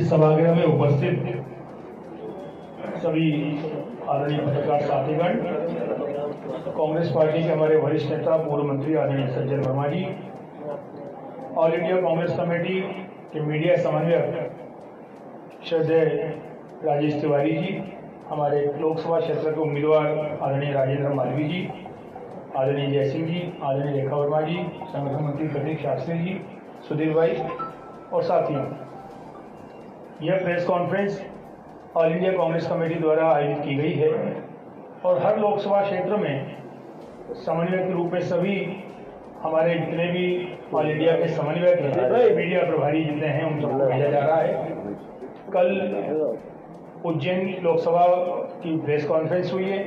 इस सभागृह में उपस्थित सभी आदरणीय पत्रकार साथीगण, कांग्रेस पार्टी के हमारे वरिष्ठ नेता पूर्व मंत्री आदरणीय सज्जन वर्मा जी, ऑल इंडिया कांग्रेस कमेटी के मीडिया समन्वयक श्रद्धेय राजेश तिवारी जी, हमारे लोकसभा क्षेत्र के उम्मीदवार आदरणीय राजेंद्र मालवीय जी, आदरणीय जयसिंह जी, आदरणीय रेखा वर्मा जी, संगठन मंत्री प्रतीक शास्त्री जी, सुधीर भाई और साथियों, यह press conference all India Congress committee द्वारा आयोजित की गई है और हर लोकसभा क्षेत्र में समन्वयक के रूप में सभी हमारे जितने भी ऑल इंडिया के समन्वयक हैं, मीडिया प्रभारी जितने हैं, उन सबको भेजा जा रहा है। कल उज्जैन लोकसभा की प्रेस कॉन्फ्रेंस हुई है।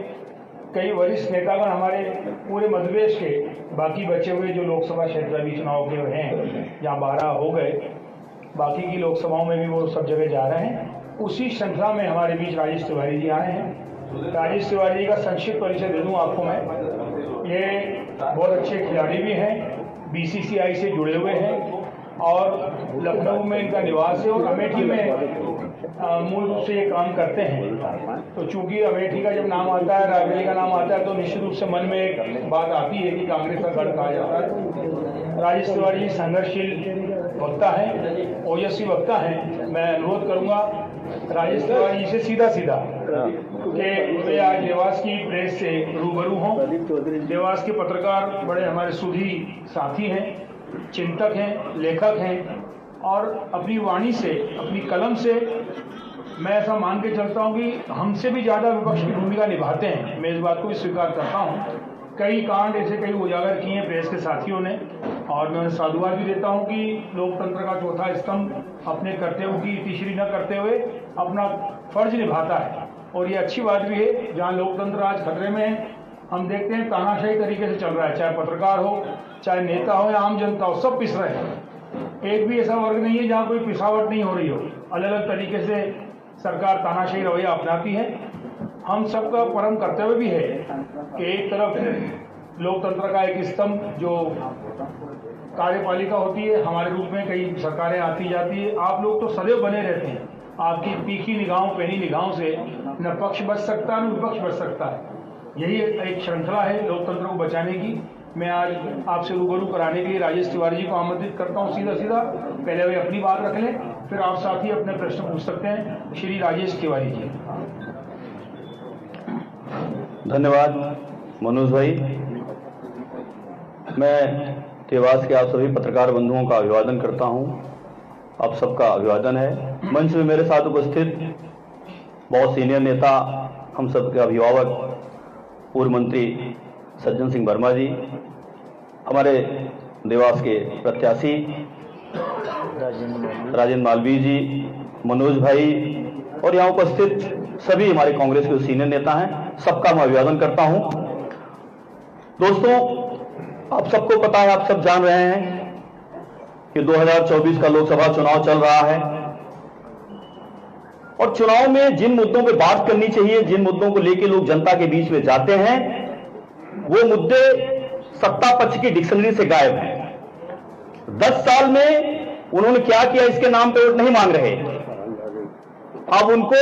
कई वरिष्ठ नेतागण हमारे पूरे मध्य प्रदेश के बाकी बचे हुए जो लोकसभा क्षेत्र भी चुनाव के हैं, जहाँ 12 हो गए, बाकी की लोकसभाओं में भी वो सब जगह जा रहे हैं। उसी श्रृंखला में हमारे बीच राजेश तिवारी जी आए हैं। राजेश तिवारी जी का संक्षिप्त परिचय दे दूँ आपको मैं। ये बहुत अच्छे खिलाड़ी भी हैं, बीसीसीआई से जुड़े हुए हैं और लखनऊ में इनका निवास है और अमेठी में मूल रूप से ये काम करते हैं। तो चूंकि अमेठी का जब नाम आता है, रायबरेली का नाम आता है, तो निश्चित रूप से मन में एक बात आती है कि कांग्रेस का गढ़ कहा जाता है। राजेश तिवारी जी संघर्षशील वक्ता है, ओजस्वी वक्ता है। मैं अनुरोध करूंगा राजेश तिवारी जी से सीधा कि वे आज देवास की प्रेस से रूबरू हों। देवास के पत्रकार बड़े हमारे सुधी साथी हैं, चिंतक हैं, लेखक हैं और अपनी वाणी से, अपनी कलम से मैं ऐसा मान के चलता हूं कि हमसे भी ज़्यादा विपक्ष की भूमिका निभाते हैं। मैं इस बात को भी स्वीकार करता हूं। कई कांड ऐसे कई उजागर किए हैं प्रेस के साथियों ने और मैं उन्हें साधुवाद भी देता हूं कि लोकतंत्र का चौथा स्तंभ अपने कर्तव्यों की तीसरी न करते हुए अपना फर्ज निभाता है और ये अच्छी बात भी है। जहाँ लोकतंत्र आज खतरे में है, हम देखते हैं तानाशाही तरीके से चल रहा है, चाहे पत्रकार हो, चाहे नेता हो या आम जनता हो, सब पिस रहे हैं। एक भी ऐसा वर्ग नहीं है जहाँ कोई पिसावट नहीं हो रही हो। अलग अलग तरीके से सरकार तानाशाही रवैया अपनाती है। हम सबका परम कर्तव्य भी है कि एक तरफ लोकतंत्र का एक स्तंभ जो कार्यपालिका होती है, हमारे रूप में कई सरकारें आती जाती है, आप लोग तो सदैव बने रहते हैं। आपकी तीखी निगाहों, पैनी निगाहों से न पक्ष बच सकता न विपक्ष बच सकता है। यही एक श्रृंखला है लोकतंत्र को बचाने की। मैं आज आपसे रूबरू कराने के लिए राजेश तिवारी जी को आमंत्रित करता हूं। सीधा पहले वे अपनी बात रख लें, फिर आप साथी अपने प्रश्न पूछ सकते हैं। श्री राजेश तिवारी जी। धन्यवाद मनोज भाई। मैं देवास के आप सभी पत्रकार बंधुओं का अभिवादन करता हूं। आप सबका अभिवादन है। मंच में मेरे साथ उपस्थित बहुत सीनियर नेता, हम सबके अभिभावक, पूर्व मंत्री सज्जन सिंह वर्मा जी, हमारे देवास के प्रत्याशी राजेंद्र मालवीय जी, मनोज भाई और यहाँ उपस्थित सभी हमारे कांग्रेस के सीनियर नेता हैं, सबका मैं अभिवादन करता हूं। दोस्तों, आप सबको पता है, आप सब जान रहे हैं कि 2024 का लोकसभा चुनाव चल रहा है और चुनाव में जिन मुद्दों पे बात करनी चाहिए, जिन मुद्दों को लेकर लोग जनता के बीच में जाते हैं, वो मुद्दे सत्ता पक्ष की डिक्शनरी से गायब हैं। 10 साल में उन्होंने क्या किया, इसके नाम पे वोट नहीं मांग रहे। अब उनको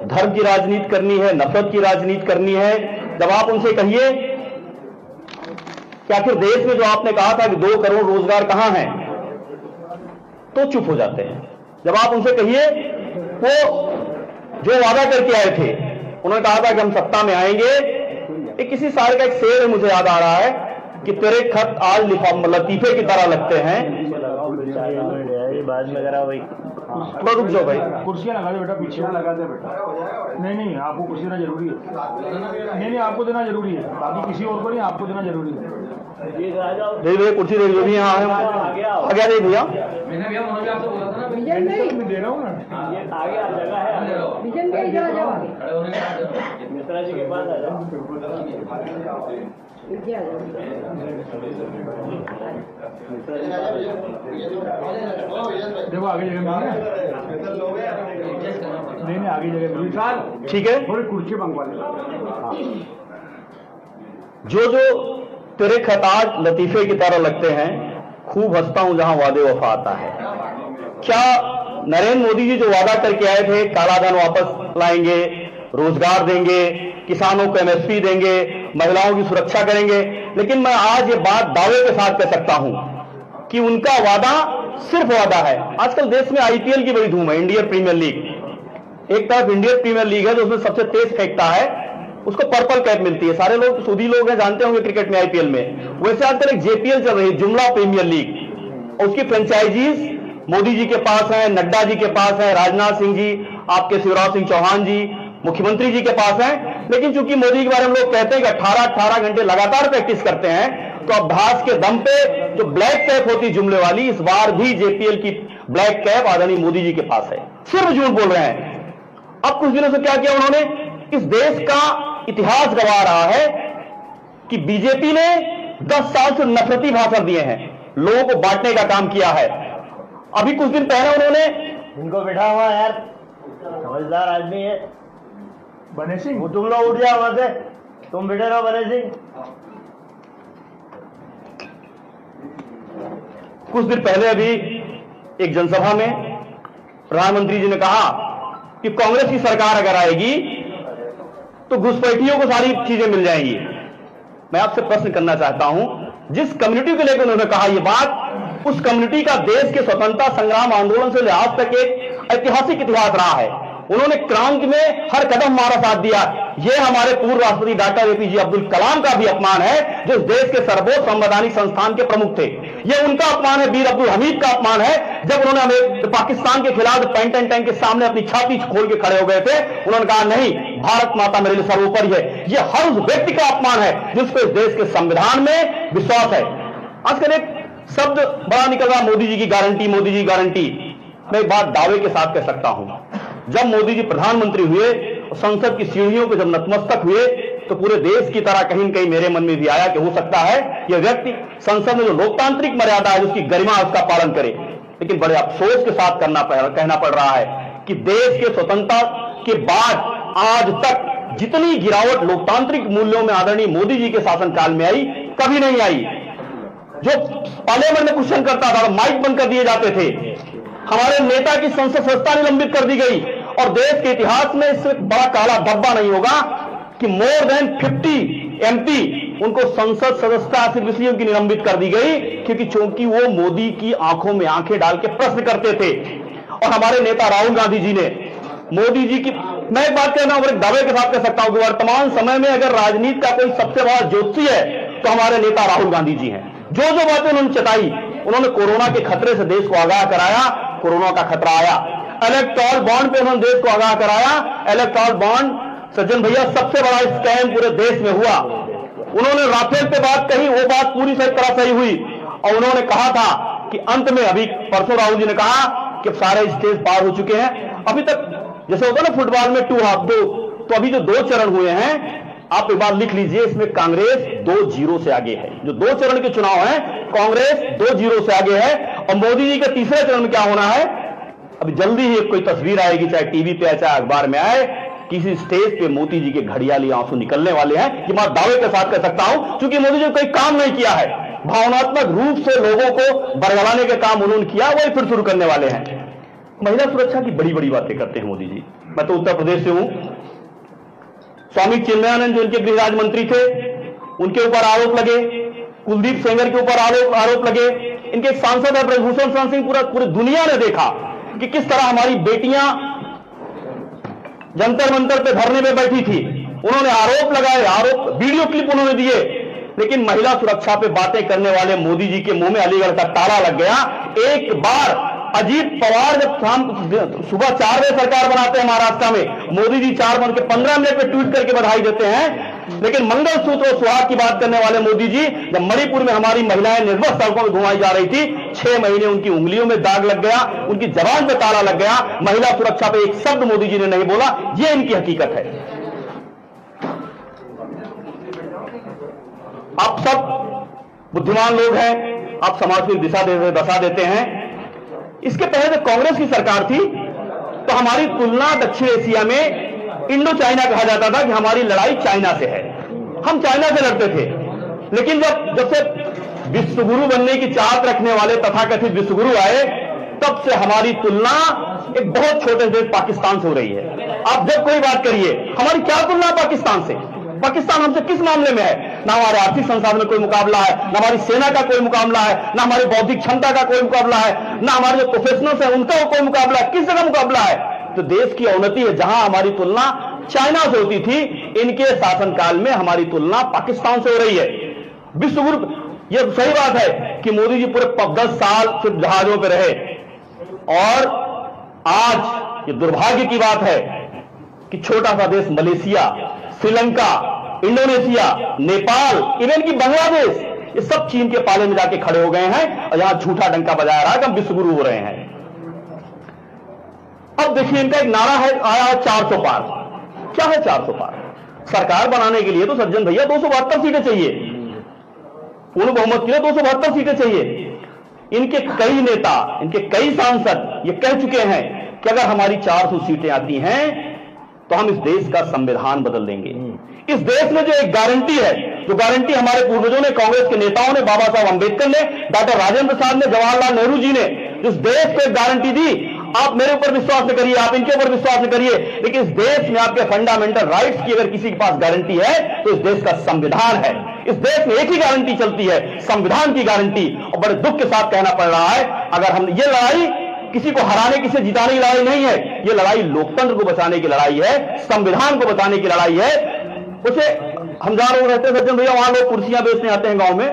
धर्म की राजनीति करनी है, नफरत की राजनीति करनी है। जब आप उनसे कहिए कि आखिर देश में जो आपने कहा था कि 2 करोड़ रोजगार कहां हैं, तो चुप हो जाते हैं। जब आप उनसे कहिए वो जो वादा करके आए थे, उन्होंने कहा था कि हम सत्ता में आएंगे। एक किसी साल का एक शेर है, मुझे याद आ रहा है कि तेरे खत आज लतीफे की तरह लगते हैं। बाद में करा भाई, थोड़ा रुक जाओ भाई, कुर्सियां लगा दे बेटा, पीछे लगा दे बेटा। नहीं, आपको कुर्सी देना जरूरी है। नहीं, आपको देना जरूरी है, बाकी किसी और को नहीं, आपको देना जरूरी है। नहीं भैया, कुर्सी देख लो, यहाँ है, आ गया नहीं भैया, मैंने भैया मनोज आपसे बोला था ना, मैं दे रहा हूँ ना, आगे आ जगह है, मिश्रा जी के पास आ जाओ। देखो आगे जगह नहीं, आगे जगह मिली, ठीक है। थोड़ी कुर्सी मंगवा ले। जो तेरे खत आज लतीफे की तरह लगते हैं, खूब हंसता हूं जहां वादे वफा आता है। क्या नरेंद्र मोदी जी जो वादा करके आए थे, काला धन वापस लाएंगे, रोजगार देंगे, किसानों को एमएसपी देंगे, महिलाओं की सुरक्षा करेंगे, लेकिन मैं आज ये बात दावे के साथ कह सकता हूं कि उनका वादा सिर्फ वादा है। आजकल देश में आईपीएल की बड़ी धूम है, इंडियन प्रीमियर लीग। एक तरफ इंडियन प्रीमियर लीग है जो उसमें सबसे तेज फेंकता है, उसको पर्पल कैप मिलती है। सारे लोग सूदी लोग हैं, जानते होंगे क्रिकेट में, आईपीएल में। वैसे आजकल एक जेपीएल चल रही है, जुमला प्रीमियर लीग, और उसकी फ्रेंचाइजीज मोदी जी के पास है, नड्डा जी के पास है, राजनाथ सिंह जी, आपके शिवराज सिंह चौहान जी, मुख्यमंत्री जी के पास है। लेकिन चूंकि मोदी के बारे में लोग कहते हैं कि 18-18 घंटे लगातार प्रैक्टिस करते हैं, तो अभ्यास के दम पे जो ब्लैक कैप होती जुमले वाली, इस बार भी जेपीएल की ब्लैक कैप आदरणीय मोदी जी के पास है। सिर्फ झूठ बोल रहे हैं। अब कुछ दिनों से क्या किया उन्होंने, इस देश का इतिहास गवाह रहा है कि बीजेपी ने 10 साल से नफरती भाषण दिए हैं, लोगों को बांटने का काम किया है। अभी कुछ दिन पहले उन्होंने, इनको बैठा हुआ यार, समझदार आदमी है बने सिंह, वो, तुम लोग उठ जाओ वहां से, तुम बैठे रहो बने सिंह। कुछ दिन पहले अभी एक जनसभा में प्रधानमंत्री जी ने कहा कि कांग्रेस की सरकार अगर आएगी तो घुसपैठियों को सारी चीजें मिल जाएंगी। मैं आपसे प्रश्न करना चाहता हूं, जिस कम्युनिटी को लेकर उन्होंने कहा यह बात, उस कम्युनिटी का देश के स्वतंत्रता संग्राम आंदोलन से आज तक एक ऐतिहासिक इतिहास रहा है। उन्होंने क्रांति में हर कदम हमारा साथ दिया। यह हमारे पूर्व राष्ट्रपति डॉक्टर एपीजे अब्दुल कलाम का भी अपमान है, जो इस देश के सर्वोच्च संवैधानिक संस्थान के प्रमुख थे। यह उनका अपमान है, वीर अब्दुल हमीद का अपमान है, जब उन्होंने हमें पाकिस्तान के खिलाफ पेंटन टैंक के सामने अपनी छाती खोल के खड़े हो गए थे। उन्होंने कहा नहीं, भारत माता मेरे लिए सर्वोपरि है। यह हर उस व्यक्ति का अपमान है जिसको इस देश के संविधान में विश्वास है। आजकल एक शब्द बड़ा निकल रहा, मोदी जी की गारंटी, मोदी जी गारंटी। मैं एक बात दावे के साथ कह सकता हूं, जब मोदी जी प्रधानमंत्री हुए और संसद की सीढ़ियों पर जब नतमस्तक हुए, तो पूरे देश की तरह कहीं न कहीं मेरे मन में भी आया कि हो सकता है यह व्यक्ति संसद में जो लोकतांत्रिक मर्यादा है, उसकी गरिमा, उसका पालन करे। लेकिन बड़े अफसोस के साथ कहना पड़ रहा है कि देश के स्वतंत्रता के बाद आज तक जितनी गिरावट लोकतांत्रिक मूल्यों में आदरणीय मोदी जी के शासनकाल में आई, कभी नहीं आई। जो पार्लियामेंट में क्वेश्चन करता था, माइक बंद कर दिए जाते थे। हमारे नेता की संसद सदस्यता निलंबित कर दी गई, और देश के इतिहास में इससे बड़ा काला धब्बा नहीं होगा कि मोर देन 50 एमपी उनको संसद सदस्यता सिर्फ इसलिए उनकी निलंबित कर दी गई क्योंकि वो मोदी की आंखों में आंखें डाल के प्रश्न करते थे। और हमारे नेता राहुल गांधी जी ने मोदी जी की, मैं एक बात कहना और एक दावे के साथ कह सकता हूं कि वर्तमान समय में अगर राजनीति का कोई सबसे बड़ा ज्योतिषी है तो हमारे नेता राहुल गांधी जी हैं। जो जो बातें उन्होंने चताई, उन्होंने कोरोना के खतरे से देश को आगाह कराया, कोरोना का खतरा आया। इलेक्टोरल बॉन्ड पे उन्होंने देश को आगाह कराया। इलेक्टोरल बॉन्ड सज्जन भैया सबसे बड़ा स्कैम पूरे देश में हुआ। उन्होंने राफेल पे बात कही, वो बात पूरी तरह सही हुई, और उन्होंने कहा था कि अंत में, अभी परसों राहुल जी ने कहा कि सारे स्टेज पार हो चुके हैं। अभी तक जैसे होता ना फुटबॉल में 2 हाफ 2, तो अभी जो 2 चरण हुए हैं, आप एक बार लिख लीजिए, इसमें कांग्रेस 2-0 से आगे है। जो 2 चरण के चुनाव हैं, कांग्रेस 2-0 से आगे है। और मोदी जी के तीसरे चरण में क्या होना है, अभी जल्दी ही कोई तस्वीर आएगी, चाहे टीवी पे चाहे अखबार में आए, किसी स्टेज पे मोदी जी के घड़ियाली आंसू निकलने वाले हैं। ये मैं दावे के साथ कह सकता हूं, क्योंकि मोदी जी ने कोई काम नहीं किया है, भावनात्मक रूप से लोगों को बरगलाने के काम उन्होंने किया, वही फिर शुरू करने वाले हैं। महिला सुरक्षा की बड़ी बड़ी बातें करते हैं मोदी जी। मैं तो उत्तर प्रदेश से हूं। स्वामी चिन्मयानंद जो इनके गृह राज्य मंत्री थे, उनके ऊपर आरोप लगे, कुलदीप सेंगर के ऊपर आरोप लगे। इनके एक सांसद है ब्रजभूषण शरण सिंह, पूरी दुनिया ने देखा कि किस तरह हमारी बेटियां जंतर मंतर पे धरने में बैठी थी। उन्होंने आरोप लगाए, वीडियो क्लिप उन्होंने दिए, लेकिन महिला सुरक्षा पे बातें करने वाले मोदी जी के मुंह में अलीगढ़ का ताला लग गया। एक बार अजीत पवार जब सुबह 4 बजे सरकार बनाते हैं महाराष्ट्र में, मोदी जी 4 बज के 15 मिनट पे ट्वीट करके बधाई देते हैं। लेकिन मंगलसूत्र और सुहाग की बात करने वाले मोदी जी, जब मणिपुर में हमारी महिलाएं निर्भर सड़कों में घुमाई जा रही थी, 6 महीने उनकी उंगलियों में दाग लग गया, उनकी जबान पे ताला लग गया। महिला सुरक्षा पे एक शब्द मोदी जी ने नहीं बोला। यह इनकी हकीकत है। आप सब बुद्धिमान लोग हैं, आप समाज को दशा देते हैं। इसके पहले जब कांग्रेस की सरकार थी तो हमारी तुलना दक्षिण एशिया में इंडो चाइना कहा जाता था कि हमारी लड़ाई चाइना से है, हम चाइना से लड़ते थे। लेकिन जब से विश्वगुरु बनने की चाहत रखने वाले तथाकथित विश्वगुरु आए, तब से हमारी तुलना एक बहुत छोटे देश पाकिस्तान से हो रही है। आप जब कोई बात करिए, हमारी क्या तुलना पाकिस्तान से? पाकिस्तान हमसे किस मामले में है? ना हमारे आर्थिक संसाधन में कोई मुकाबला है, ना हमारी सेना का कोई मुकाबला है, ना हमारी बौद्धिक क्षमता का कोई मुकाबला है, ना हमारे जो प्रोफेशनल्स हैं उनका कोई मुकाबला है। किस जगह मुकाबला है? तो देश की अवनति है। जहां हमारी तुलना चाइना से होती थी, इनके शासनकाल में हमारी तुलना पाकिस्तान से हो रही है। विश्व गुरु, यह सही बात है कि मोदी जी पूरे 10 साल सिर्फ जहाजों पर रहे, और आज ये दुर्भाग्य की बात है कि छोटा सा देश Malaysia, Sri Lanka, Indonesia, Nepal, even की बांग्लादेश, ये सब चीन के पाले में जाके खड़े हो गए हैं और यहां झूठा डंका बजाया रहा है कि हम विश्वगुरु हो रहे हैं। अब देखिए, इनका एक नारा है, आया है 400 पार। क्या है 400 पार? सरकार बनाने के लिए तो सज्जन भैया 272 सीटें चाहिए, पूर्ण बहुमत के लिए 272 सीटें चाहिए। इनके कई नेता, इनके कई सांसद ये कह चुके हैं कि अगर हमारी 400 सीटें आती हैं तो हम इस देश का संविधान बदल देंगे। इस देश में जो एक गारंटी है, जो गारंटी हमारे पूर्वजों ने, कांग्रेस के नेताओं ने, बाबा साहब अंबेडकर ने, डॉक्टर राजेंद्र प्रसाद ने, जवाहरलाल नेहरू जी ने जिस देश को एक गारंटी दी, आप मेरे ऊपर विश्वास न करिए, आप इनके ऊपर विश्वास न करिए, लेकिन इस देश में आपके फंडामेंटल राइट्स की अगर किसी के पास गारंटी है तो इस देश का संविधान है। इस देश में एक ही गारंटी चलती है, संविधान की गारंटी। और बड़े दुख के साथ कहना पड़ रहा है, अगर हम ये लड़ाई किसी को हराने, किसी जिताने की लड़ाई नहीं है, ये लड़ाई लोकतंत्र को बचाने की लड़ाई है, संविधान को बचाने की लड़ाई है। उसे हम जहां लोग रहते हैं सज्जन भैया, वहां लोग कुर्सियां बेचने आते हैं गांव में,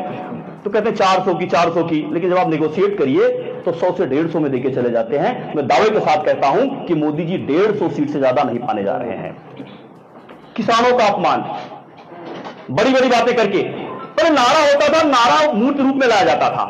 तो कहते हैं 400 की, लेकिन जब आप नेगोशिएट करिए तो 100 से 150 में देके चले जाते हैं। मैं दावे के साथ कहता हूं कि मोदी जी 150 सीट से ज्यादा नहीं पाने जा रहे हैं। किसानों का अपमान, बड़ी बड़ी बातें करके, पर नारा होता था, नारा मूर्त रूप में लाया जाता था।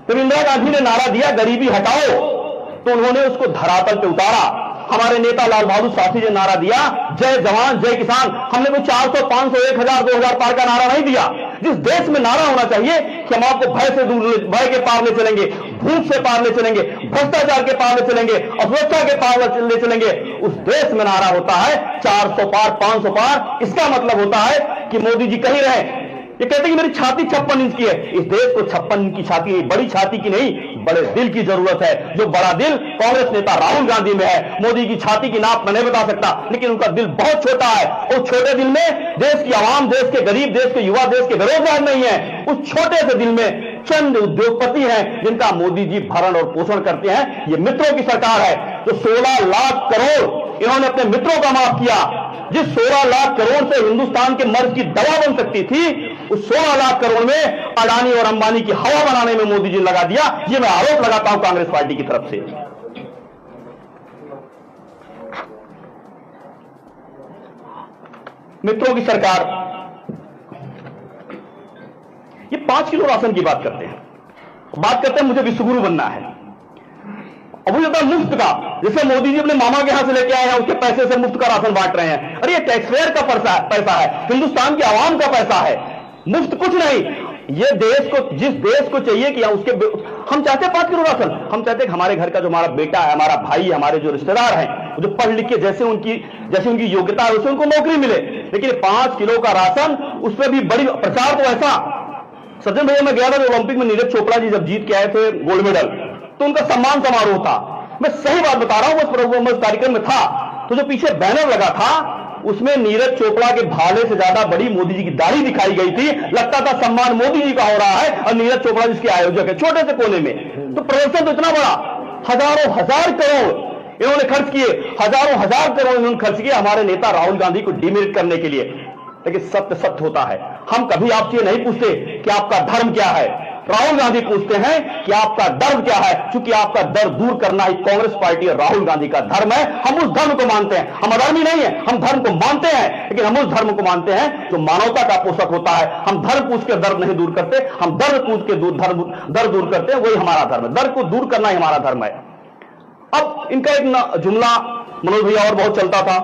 जब इंदिरा गांधी ने नारा दिया गरीबी हटाओ, तो उन्होंने उसको धरातल पे उतारा। हमारे नेता लाल बहादुर शास्त्री ने नारा दिया, जय जवान जय किसान। हमने कोई 400, 500, 1000, 2000 पार का नारा नहीं दिया। जिस देश में नारा होना चाहिए कि हम आपको भय से दूर, भय के पार ले चलेंगे, भूख से पार ले चलेंगे, भ्रष्टाचार के पार ले चलेंगे, असुरक्षा के पार ले चलेंगे, उस देश में नारा होता है 400 पार, 500 पार। इसका मतलब होता है कि मोदी जी कहीं रहे, ये कहते हैं कि मेरी छाती 56 इंच की है। इस देश को 56 इंच की छाती, बड़ी छाती की नहीं, बड़े दिल की जरूरत है। जो बड़ा दिल कांग्रेस नेता राहुल गांधी में है। मोदी की छाती की नाप मैं नहीं बता सकता, लेकिन उनका दिल बहुत छोटा है। उस छोटे दिल में देश की आवाम, देश के गरीब, देश के युवा, देश के बेरोजगार नहीं है। उस छोटे से दिल में चंद उद्योगपति हैं जिनका मोदी जी भरण और पोषण करते हैं। ये मित्रों की सरकार है। जो 16 लाख करोड़ इन्होंने अपने मित्रों का माफ किया, जिस 16 लाख करोड़ से हिंदुस्तान के मर्ज की दवा बन सकती थी, उस 16 लाख करोड़ में अडानी और अंबानी की हवा बनाने में मोदी जी लगा दिया। ये मैं आरोप लगाता हूं कांग्रेस पार्टी की तरफ से। मित्रों की सरकार, ये 5 किलो राशन की बात करते हैं मुझे विश्वगुरु बनना है। अब वो जाता मुफ्त का, जैसे मोदी जी अपने मामा के यहां से लेके आए हैं, उसके पैसे से मुफ्त का राशन बांट रहे हैं। अरे ये टैक्सपेयर का पैसा है, हिंदुस्तान की आवाम का पैसा है, मुफ्त कुछ नहीं। ये देश को, जिस देश को चाहिए कि उसके, हम चाहते हैं 5 किलो राशन, हम चाहते हैं कि हमारे घर का जो हमारा बेटा है, हमारा भाई है, हमारे जो रिश्तेदार हैं, जो पढ़ लिख के जैसे उनकी योग्यता है वैसे उनको नौकरी मिले। लेकिन 5 किलो का राशन, उसमें भी बड़ी प्रचार तो ऐसा। सज्जन भैया, मैं गया था ओलंपिक में, नीरज चोपड़ा जी जब जीत के आए थे गोल्ड मेडल, तो उनका सम्मान समारोह था। मैं सही बात बता रहा हूं, उस कार्यक्रम में था, तो जो पीछे बैनर लगा था उसमें नीरज चोपड़ा के भाले से ज्यादा बड़ी मोदी जी की दाढ़ी दिखाई गई थी। लगता था सम्मान मोदी जी का हो रहा है और नीरज चोपड़ा जिसके आयोजक है, छोटे से कोने में। तो प्रदर्शन तो इतना बड़ा, हजारों हजार करोड़ इन्होंने खर्च किए, हजारों हजार करोड़ इन्होंने खर्च किए हमारे नेता राहुल गांधी को डिमेरिट करने के लिए। लेकिन सत्य होता है। हम कभी आपसे ये नहीं पूछते कि आपका धर्म क्या है, राहुल गांधी पूछते हैं कि आपका धर्म क्या है, क्योंकि आपका डर दूर करना ही कांग्रेस पार्टी और राहुल गांधी का धर्म है। हम उस धर्म को मानते हैं, हम अधर्मी नहीं है, हम धर्म को मानते हैं, लेकिन हम उस धर्म को मानते हैं जो मानवता का पोषक होता है। हम धर्म पूछ के दर्द नहीं दूर करते, हम दर्द पूछ के दर्द दूर करते हैं, वही हमारा धर्म है। दर्द को दूर करना ही हमारा धर्म है। अब इनका एक जुमला मनोज भैया और बहुत चलता था,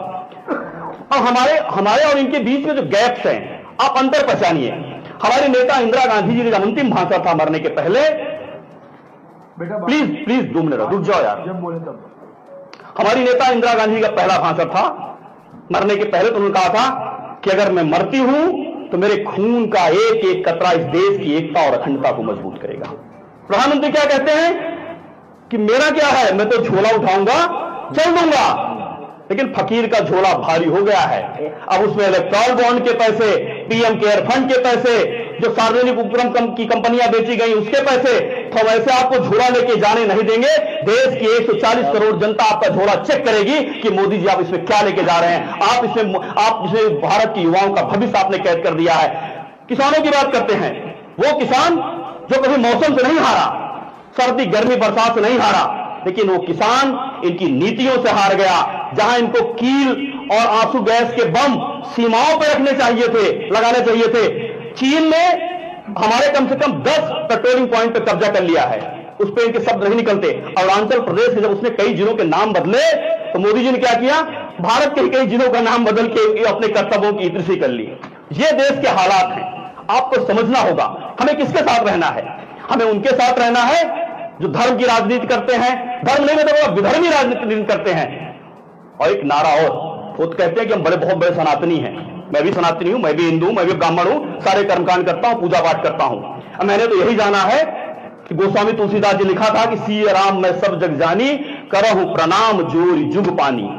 और हमारे और इनके बीच में जो गैप्स हैं, आप अंतर पहचानिए। हमारे नेता इंदिरा गांधी जी का अंतिम भाषण था मरने के पहले, प्लीज 2 मिनट रुक जाओ यार, जब बोले तब। हमारी नेता इंदिरा गांधी का पहला भाषण था मरने के पहले, तो उन्होंने कहा था कि अगर मैं मरती हूं तो मेरे खून का एक एक कतरा इस देश की एकता और अखंडता को मजबूत करेगा। प्रधानमंत्री क्या कहते हैं कि मेरा क्या है, मैं तो झोला उठाऊंगा चल दूंगा, लेकिन फकीर का झोला भारी हो गया है। अब उसमें इलेक्ट्रॉल बॉन्ड के पैसे, पीएम केयर फंड के पैसे, जो सार्वजनिक उपक्रम की कंपनियां बेची गई उसके पैसे, तो वैसे आपको झोला लेके जाने नहीं देंगे। देश की 140 करोड़ जनता आपका झोला चेक करेगी कि मोदी जी आप इसमें क्या लेके जा रहे हैं। आप इसमें भारत के युवाओं का भविष्य आपने कैद कर दिया है। किसानों की बात करते हैं, वो किसान जो कभी मौसम से नहीं हारा, सर्दी गर्मी बरसात से नहीं हारा, लेकिन वो किसान इनकी नीतियों से हार गया। जहां इनको कील और आंसू गैस के बम सीमाओं पर रखने चाहिए थे, लगाने चाहिए थे, चीन ने हमारे कम से कम 10 पेट्रोलिंग पॉइंट पर कब्जा कर लिया है। उस पर इनके शब्द नहीं निकलते। अरुणाचल प्रदेश के जब उसने कई जिलों के नाम बदले तो मोदी जी ने क्या किया, भारत के कई जिलों का नाम बदल के अपने कर्तव्यों की इतृषि कर ली। ये देश के हालात हैं, आपको समझना होगा। हमें किसके साथ रहना है? हमें उनके साथ रहना है जो धर्म की राजनीति करते हैं, धर्म नहीं मतलब विधर्मी राजनीति करते हैं। और एक नारा और, वो तो कहते हैं कि हम बहुत बड़े सनातनी हैं। मैं भी सनातनी हूं, मैं भी हिंदू, मैं भी ब्राह्मण हूं, सारे कर्मकांड करता हूं, पूजा पाठ करता हूं। अब मैंने तो यही जाना है कि गोस्वामी तुलसीदास जी लिखा था कि सिय राम मैं सब जग जानी, करहु प्रणाम जोर जुग पानी।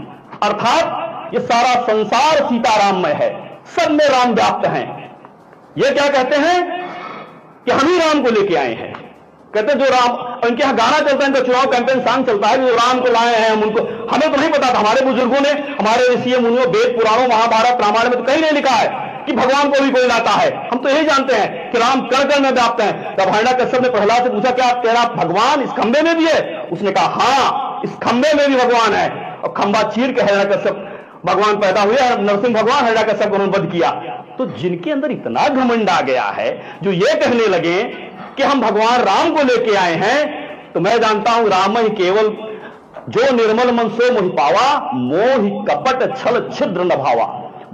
अर्थात ये सारा संसार सीताराममय है, सब में राम व्याप्त हैं। ये क्या कहते हैं कि हम ही राम को लेके आए हैं। कहते हैं जो राम, इनके यहां गाना चलता है, इनका चुनाव कैंपेन सॉन्ग चलता है, जो राम को लाए हैं हम उनको। हमें तो नहीं पता था, हमारे बुजुर्गों ने, हमारे ऋषि मुनियों, वेद पुराणों महाभारत रामायण में तो कहीं नहीं लिखा है कि भगवान को भी कोई लाता है। हम तो यही जानते हैं कि राम कण कण में व्याप्त हैं। तब हिरण्यकश्यप ने प्रहलाद से पूछा क्या तेरा भगवान इस खंबे में भी है? उसने कहा हां, इस खंबे में भी भगवान है। और खंबा चीर के हिरण्यकश्यप भगवान पैदा हुए, नरसिंह भगवान हिरण्यकश्यप को वध किया। तो जिनके अंदर इतना घमंड आ गया है, जो ये कहने लगे कि हम भगवान राम को लेके आए हैं, तो मैं जानता हूं राम ही केवल जो निर्मल मन सो मोहि पावा, मोहि कपट छल छिद्र न भावा।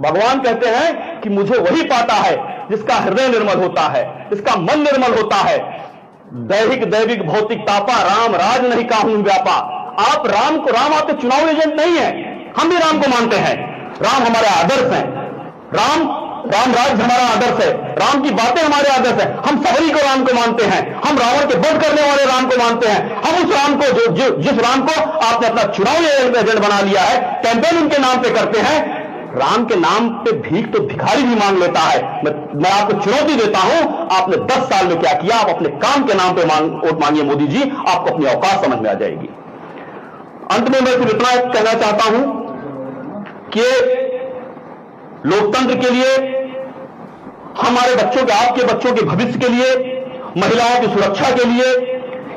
भगवान कहते हैं कि मुझे वही पाता है जिसका हृदय निर्मल होता है, जिसका मन निर्मल होता है। दैहिक दैविक भौतिक तापा, राम राज नहीं काहू व्यापा। आप राम को, राम आपके चुनाव एजेंट नहीं है, हम भी राम को मानते हैं। राम हमारे आदर्श हैं, राम राज हमारा आदर्श है, राम की बातें हमारे आदर्श है। हम सबरी को राम को मानते हैं, हम रावण के वध करने वाले राम को मानते हैं। हम उस राम को जिस राम को आपने अपना चुनावी एजेंट बना लिया है, कैंपेन उनके नाम पे करते हैं। राम के नाम पे भीख तो भिखारी भी मांग लेता है। मैं आपको चुनौती देता हूं, आपने 10 साल में क्या किया? आप अपने काम के नाम पे वोट मांगिए मोदी जी, आपको अपनी औकात समझ में आ जाएगी। अंत में मैं सिर्फ इतना कहना चाहता हूं कि लोकतंत्र के लिए, हमारे बच्चों के, आपके बच्चों के भविष्य के लिए, महिलाओं की सुरक्षा के लिए,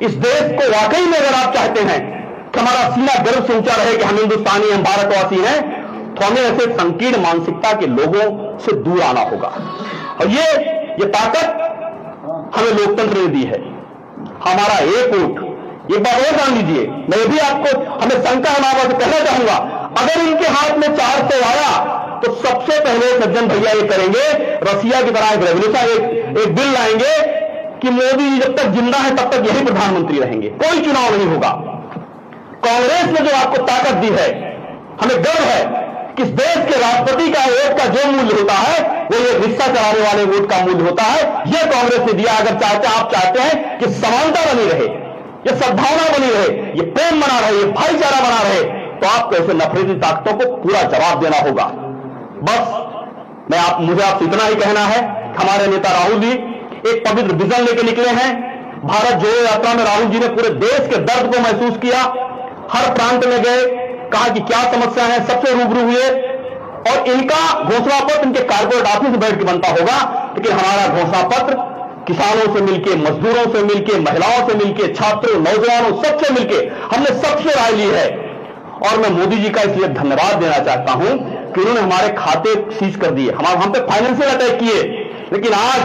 इस देश को वाकई में अगर आप चाहते हैं कि हमारा सीना गर्व से ऊंचा रहे कि हम हिंदुस्तानी, हम भारतवासी हैं, तो हमें ऐसे संकीर्ण मानसिकता के लोगों से दूर आना होगा। और ये ताकत हमें लोकतंत्र ने दी है, हमारा एक वोट। एक बात और जान लीजिए, मैं भी आपको, हमें शंका हमारा से कहना चाहूंगा, अगर इनके हाथ में 400 आया तो सबसे पहले सज्जन भैया ये करेंगे, रसिया की तरह एक रेवोल्यूशन, एक बिल लाएंगे कि मोदी जी जब तक जिंदा है तब तक यही प्रधानमंत्री रहेंगे, कोई चुनाव नहीं होगा। कांग्रेस ने जो आपको ताकत दी है, हमें गर्व है कि इस देश के राष्ट्रपति का वोट का जो मूल्य होता है वो ये रिक्शा चलाने वाले वोट का मूल्य होता है। यह कांग्रेस ने दिया। अगर आप चाहते हैं कि समानता बनी रहे, ये सद्भावना बनी रहे, ये प्रेम बना रहे, ये भाईचारा बना रहे, तो आपको ऐसे नफरती ताकतों को पूरा जवाब देना होगा। बस मुझे आपसे इतना ही कहना है। हमारे नेता राहुल जी एक पवित्र विजन लेके निकले हैं। भारत जोड़ो यात्रा में राहुल जी ने पूरे देश के दर्द को महसूस किया, हर प्रांत में गए, कहा कि क्या समस्या है, सबसे रूबरू हुए। और इनका घोषणा पत्र इनके कारपोरेट ऑफिस में बैठ के बनता होगा, लेकिन हमारा घोषणा पत्र किसानों से मिलके, मजदूरों से मिलके, महिलाओं से मिलके, छात्रों, नौजवानों, सबसे मिलके हमने सबसे राय ली है। और मैं मोदी जी का इसलिए धन्यवाद देना चाहता हूं कि उन्होंने हमारे खाते सीज कर दिए, हम पे फाइनेंशियल अटैक किए, लेकिन आज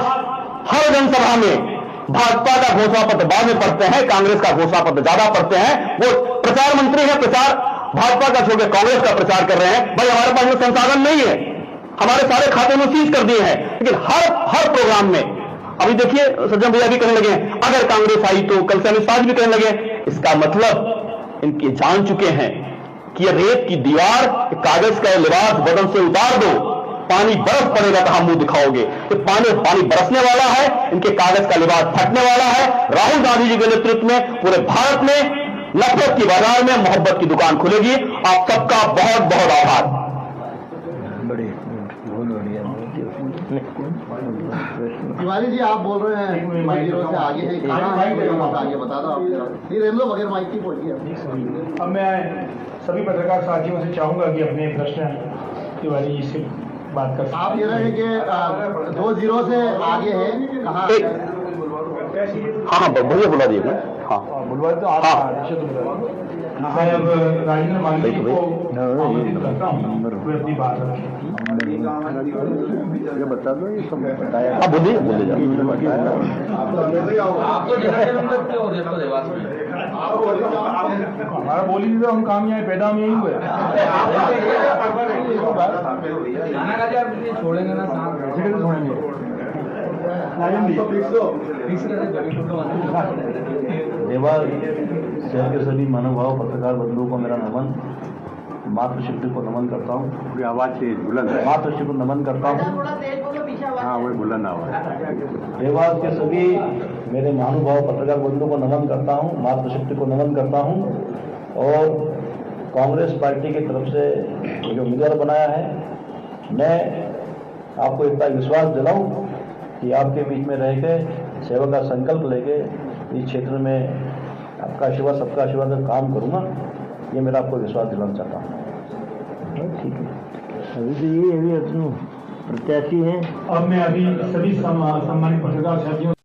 हर जनसभा में भाजपा का घोषणा पत्र बाद में पढ़ते हैं, कांग्रेस का घोषणा पत्र ज्यादा पढ़ते हैं। वो प्रचार मंत्री है, प्रचार भाजपा का छोड़कर कांग्रेस का प्रचार कर रहे हैं। भाई हमारे पास में संसाधन नहीं है, हमारे सारे खाते में सीज कर दिए हैं, लेकिन हर प्रोग्राम में अभी देखिए सज्जन भैया भी कहने लगे अगर कांग्रेस आई तो, कल से अमित शाह भी कहने लगे। इसका मतलब इनके जान चुके हैं कि ये रेत की दीवार, कागज का लिबास बदन से उतार दो, पानी बरस पड़ेगा तो हम मुंह दिखाओगे। तो पानी बरसने वाला है, इनके कागज का लिबास फटने वाला है। राहुल गांधी जी के नेतृत्व में पूरे भारत में नफरत की बाजार में मोहब्बत की दुकान खुलेगी। आप सबका बहुत बहुत आभार। तिवारी जी आप बोल रहे हैं माइक से आगे है, कहाँ है आगे बता दो आप। नहीं रहने दो, बगैर माइक की बोलिए। अब मैं सभी पत्रकार साथियों से चाहूंगा कि अपने प्रश्न तिवारी जी से बात कर आप कह रहे हैं कि 2-0 से आगे है, कहाँ हाँ भैया बुला दीजिएगा। हाँ बुलवा तो आप मैं अब राजेंद्र मांझी को आमंत्रित करता हूँ वे अपनी बात रखें। बता दो, ये सब बताया। हाँ बोलिए बोलिए हमारा बोली तो हम काम यहाँ पैदा में यही हुए छोड़ेंगे ना छोड़ेंगे। देवाल शहर के सभी महानुभाव पत्रकार बंधुओं को मेरा नमन। मातृशक्ति को नमन करता हूँ। पूरी आवाज से बुलंद है। मातृशक्ति को नमन करता हूँ। हाँ वही बुलंद आवाज। देवाल के सभी मेरे महानुभाव पत्रकार बंधुओं को नमन करता हूँ। मातृशक्ति को नमन करता हूँ। और कांग्रेस पार्टी की तरफ से जो उम्मीदवार बनाया है, मैं आपको इतना विश्वास दिलाऊं कि आपके बीच में रह के सेवा का संकल्प लेके इस क्षेत्र में आपका आशीर्वाद सबका आशीर्वाद का काम करूंगा। ये मेरा आपको विश्वास दिलाना चाहता हूँ। ठीक है, अभी तो ये प्रत्याशी हैं। अब मैं अभी सभी सम्मानित पत्रकार साथियों